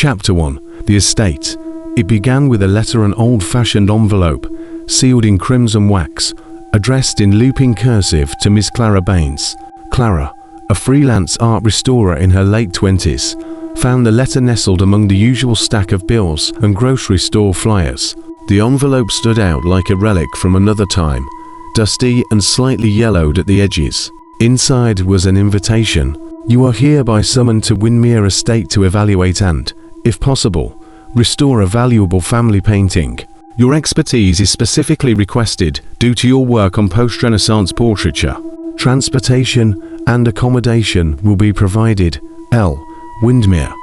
Chapter 1. The Estate. It began with a letter, an old-fashioned envelope, sealed in crimson wax, addressed in looping cursive to Miss Clara Baines. Clara, a freelance art restorer in her late 20s, found the letter nestled among the usual stack of bills and grocery store flyers. The envelope stood out like a relic from another time, dusty and slightly yellowed at the edges. Inside was an invitation. You are hereby summoned to Windermere Estate to evaluate and, if possible, restore a valuable family painting. Your expertise is specifically requested due to your work on post-Renaissance portraiture. Transportation and accommodation will be provided. L. Windermere.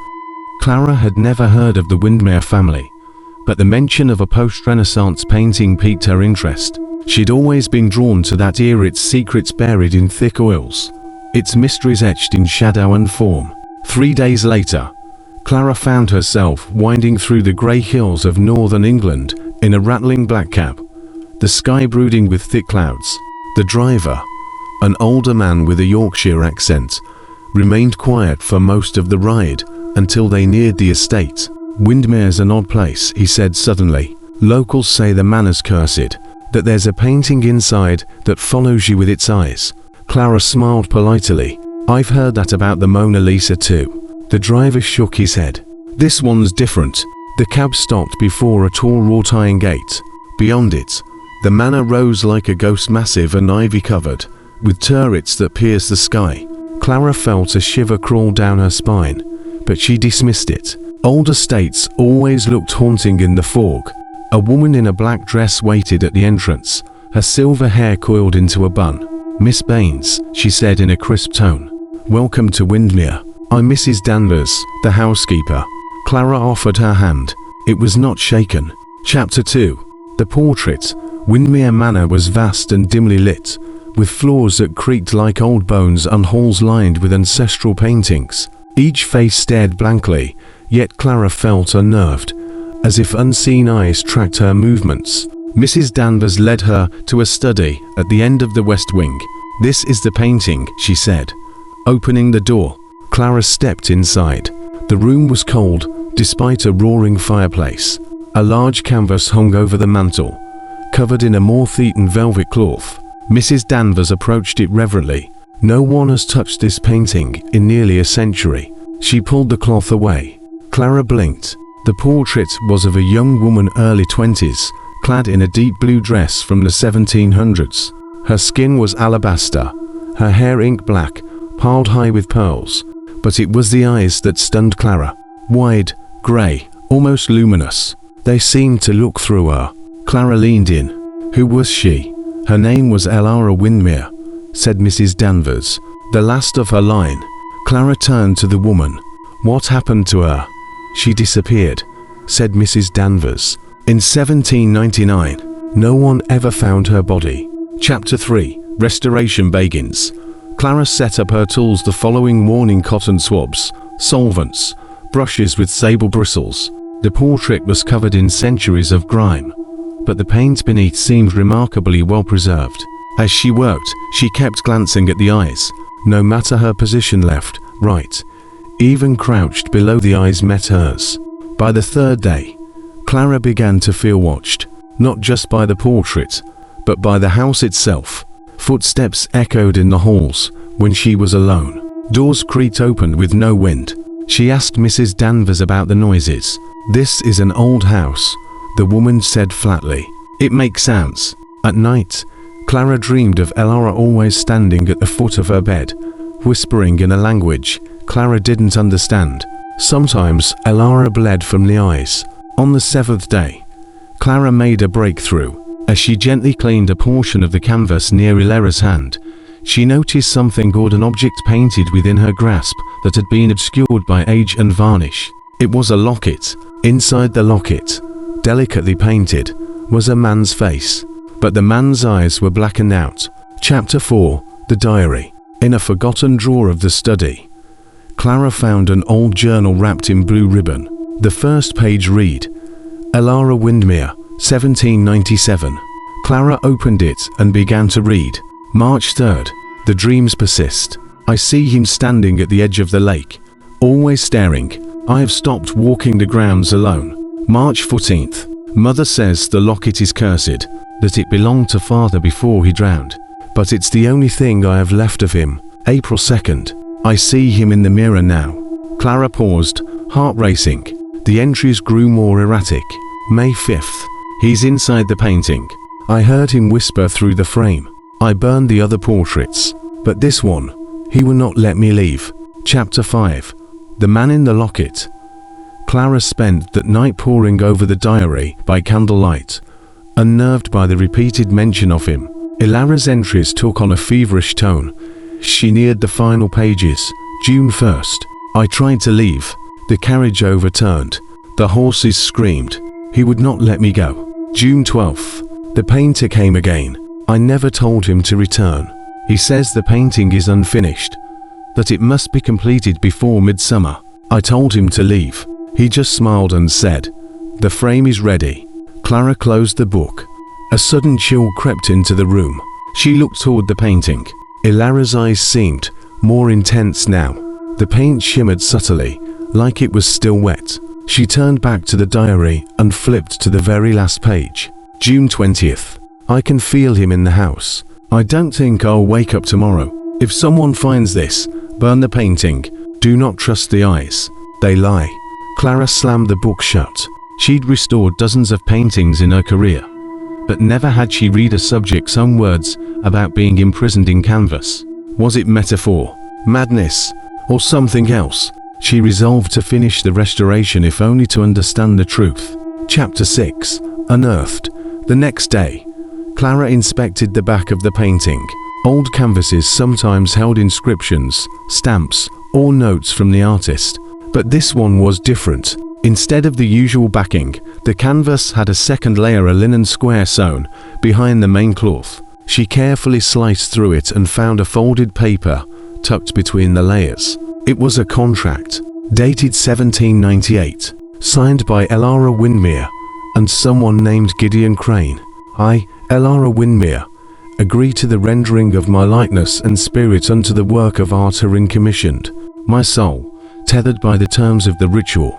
Clara had never heard of the Windermere family, but the mention of a post-Renaissance painting piqued her interest. She'd always been drawn to that era, its secrets buried in thick oils, its mysteries etched in shadow and form. 3 days later, Clara found herself winding through the grey hills of northern England in a rattling black cab, the sky brooding with thick clouds. The driver, an older man with a Yorkshire accent, remained quiet for most of the ride until they neared the estate. Windermere's an odd place, he said suddenly. Locals say the manor's cursed, that there's a painting inside that follows you with its eyes. Clara smiled politely. I've heard that about the Mona Lisa too. The driver shook his head. This one's different. The cab stopped before a tall wrought iron gate. Beyond it, the manor rose like a ghost, massive and ivy-covered, with turrets that pierced the sky. Clara felt a shiver crawl down her spine, but she dismissed it. Old estates always looked haunting in the fog. A woman in a black dress waited at the entrance, her silver hair coiled into a bun. Miss Baines, she said in a crisp tone. Welcome to Windermere. I'm Mrs. Danvers, the housekeeper. Clara offered her hand. It was not shaken. Chapter 2. The portrait. Windermere Manor was vast and dimly lit, with floors that creaked like old bones and halls lined with ancestral paintings. Each face stared blankly, yet Clara felt unnerved, as if unseen eyes tracked her movements. Mrs. Danvers led her to a study at the end of the west wing. This is the painting, she said. Opening the door, Clara stepped inside. The room was cold, despite a roaring fireplace. A large canvas hung over the mantel, covered in a moth-eaten velvet cloth. Mrs. Danvers approached it reverently. No one has touched this painting in nearly a century. She pulled the cloth away. Clara blinked. The portrait was of a young woman, early 20s, clad in a deep blue dress from the 1700s. Her skin was alabaster, her hair ink black, piled high with pearls. But it was the eyes that stunned Clara. Wide, grey, almost luminous. They seemed to look through her. Clara leaned in. Who was she? Her name was Elara Windermere, said Mrs. Danvers, the last of her line. Clara turned to the woman. What happened to her? She disappeared, said Mrs. Danvers. In 1799, no one ever found her body. Chapter 3. Restoration begins. Clara set up her tools the following morning: cotton swabs, solvents, brushes with sable bristles. The portrait was covered in centuries of grime, but the paint beneath seemed remarkably well preserved. As she worked, she kept glancing at the eyes, no matter her position, left, right. Even crouched below, the eyes met hers. By the third day, Clara began to feel watched, not just by the portrait, but by the house itself. Footsteps echoed in the halls when she was alone. Doors creaked open with no wind. She asked Mrs. Danvers about the noises. This is an old house, the woman said flatly. It makes sounds. At night, Clara dreamed of Elara always standing at the foot of her bed, whispering in a language Clara didn't understand. Sometimes Elara bled from the eyes. On the 7th day, Clara made a breakthrough. As she gently cleaned a portion of the canvas near Elara's hand, she noticed something odd, an object painted within her grasp that had been obscured by age and varnish. It was a locket. Inside the locket, delicately painted, was a man's face, but the man's eyes were blackened out. Chapter 4. The Diary. In a forgotten drawer of the study, Clara found an old journal wrapped in blue ribbon. The first page read, Elara Windermere, 1797. Clara opened it and began to read. March 3rd. The dreams persist. I see him standing at the edge of the lake, always staring, I have stopped walking the grounds alone. March 14th. Mother says the locket is cursed, that it belonged to father before he drowned. But it's the only thing I have left of him. April 2nd. I see him in the mirror now. Clara paused, heart racing. The entries grew more erratic. May 5th. He's inside the painting. I heard him whisper through the frame. I burned the other portraits, but this one, he will not let me leave. Chapter 5. The Man in the Locket. Clara spent that night poring over the diary by candlelight, unnerved by the repeated mention of him. Ilara's entries took on a feverish tone. She neared the final pages. June 1st. I tried to leave. The carriage overturned. The horses screamed. He would not let me go. June 12th. The painter came again. I never told him to return. He says the painting is unfinished, that it must be completed before midsummer. I told him to leave. He just smiled and said, "The frame is ready." Clara closed the book. A sudden chill crept into the room. She looked toward the painting. Ilara's eyes seemed more intense now. The paint shimmered subtly, like it was still wet. She turned back to the diary and flipped to the very last page. June 20th. I can feel him in the house. I don't think I'll wake up tomorrow. If someone finds this, burn the painting. Do not trust the eyes. They lie. Clara slammed the book shut. She'd restored dozens of paintings in her career, but never had she read a subject's own words about being imprisoned in canvas. Was it metaphor, madness, or something else? She resolved to finish the restoration if only to understand the truth. Chapter 6. Unearthed. The next day, Clara inspected the back of the painting. Old canvases sometimes held inscriptions, stamps, or notes from the artist, but this one was different. Instead of the usual backing, the canvas had a second layer, a linen square sewn behind the main cloth. She carefully sliced through it and found a folded paper tucked between the layers. It was a contract, dated 1798, signed by Ilara Windermere and someone named Gideon Crane. I, Ilara Windermere, agree to the rendering of my likeness and spirit unto the work of art herein commissioned. My soul, tethered by the terms of the ritual,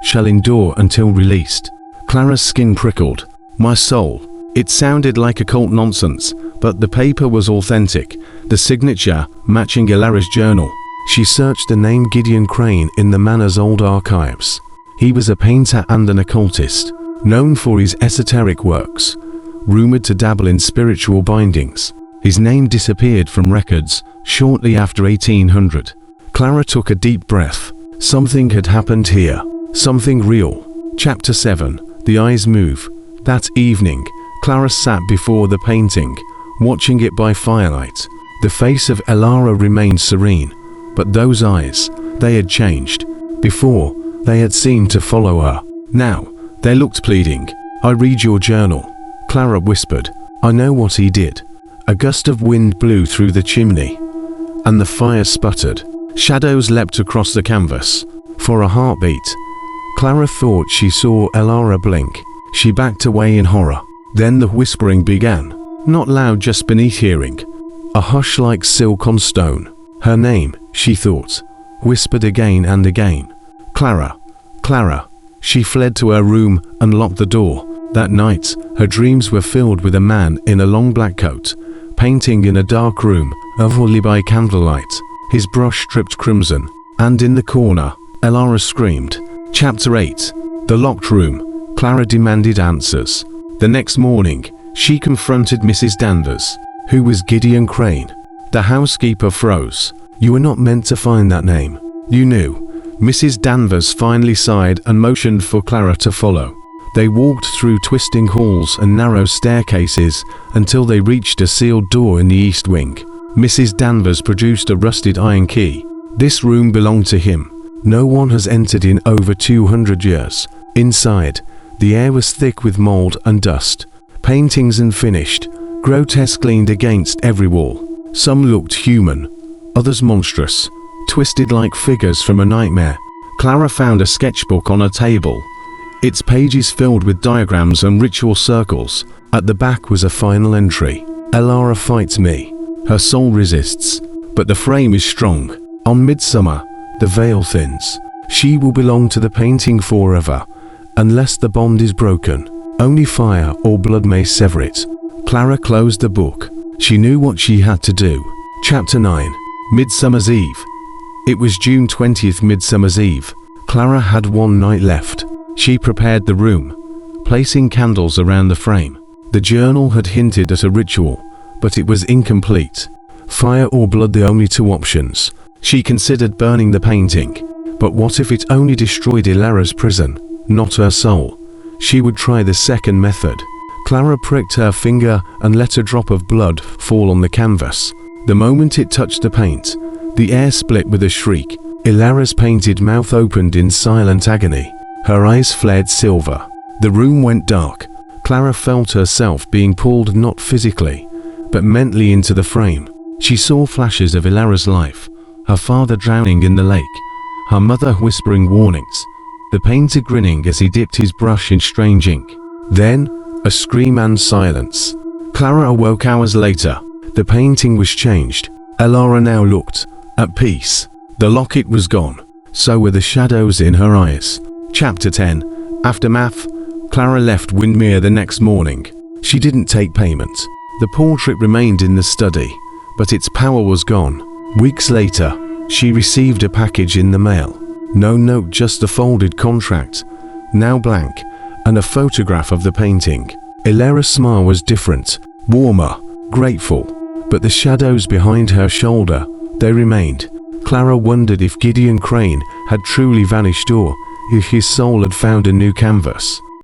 shall endure until released. Clara's skin prickled. My soul. It sounded like occult nonsense, but the paper was authentic, the signature matching Ilara's journal. She searched the name Gideon Crane in the manor's old archives. He was a painter and an occultist, known for his esoteric works, rumored to dabble in spiritual bindings. His name disappeared from records shortly after 1800. Clara took a deep breath. Something had happened here. Something real. Chapter 7. The Eyes Move. That evening, Clara sat before the painting, watching it by firelight. The face of Ilara remained serene, but those eyes, they had changed. Before, they had seemed to follow her. Now, they looked pleading. I read your journal, Clara whispered. I know what he did. A gust of wind blew through the chimney, and the fire sputtered. Shadows leapt across the canvas. For a heartbeat, Clara thought she saw Ilara blink. She backed away in horror. Then the whispering began. Not loud, just beneath hearing. A hush like silk on stone. Her name, she thought, whispered again and again. Clara, Clara. She fled to her room and locked the door. That night, her dreams were filled with a man in a long black coat, painting in a dark room, overlaid by candlelight, his brush dripped crimson, and in the corner, Ilara screamed. Chapter 8. The Locked Room. Clara demanded answers. The next morning, she confronted Mrs. Danvers. Who was Gideon Crane? The housekeeper froze. You were not meant to find that name. You knew. Mrs. Danvers finally sighed and motioned for Clara to follow. They walked through twisting halls and narrow staircases until they reached a sealed door in the east wing. Mrs. Danvers produced a rusted iron key. This room belonged to him. No one has entered in over 200 years. Inside, the air was thick with mold and dust. Paintings unfinished, grotesque leaned against every wall. Some looked human, others monstrous, twisted like figures from a nightmare. Clara found a sketchbook on a table, its pages filled with diagrams and ritual circles. At the back was a final entry. Ilara fights me. Her soul resists, but the frame is strong. On midsummer, the veil thins. She will belong to the painting forever, unless the bond is broken. Only fire or blood may sever it. Clara closed the book. She knew what she had to do. Chapter 9. Midsummer's Eve. It was June 20th, Midsummer's Eve. Clara had one night left. She prepared the room, placing candles around the frame. The journal had hinted at a ritual, but it was incomplete. Fire or blood, the only two options. She considered burning the painting, but what if it only destroyed Ilara's prison, not her soul? She would try the second method. Clara pricked her finger and let a drop of blood fall on the canvas. The moment it touched the paint, the air split with a shriek. Ilara's painted mouth opened in silent agony. Her eyes flared silver. The room went dark. Clara felt herself being pulled not physically, but mentally into the frame. She saw flashes of Ilara's life, her father drowning in the lake, her mother whispering warnings, the painter grinning as he dipped his brush in strange ink. Then, a scream and silence. Clara awoke hours later. The painting was changed. Ilara now looked at peace. The locket was gone. So were the shadows in her eyes. Chapter 10. Aftermath. Clara left Windmere the next morning. She didn't take payment. The portrait remained in the study, but its power was gone. Weeks later, she received a package in the mail. No note, just a folded contract, now blank, and a photograph of the painting. Ilara's smile was different, warmer, grateful, but the shadows behind her shoulder, they remained. Clara wondered if Gideon Crane had truly vanished or if his soul had found a new canvas.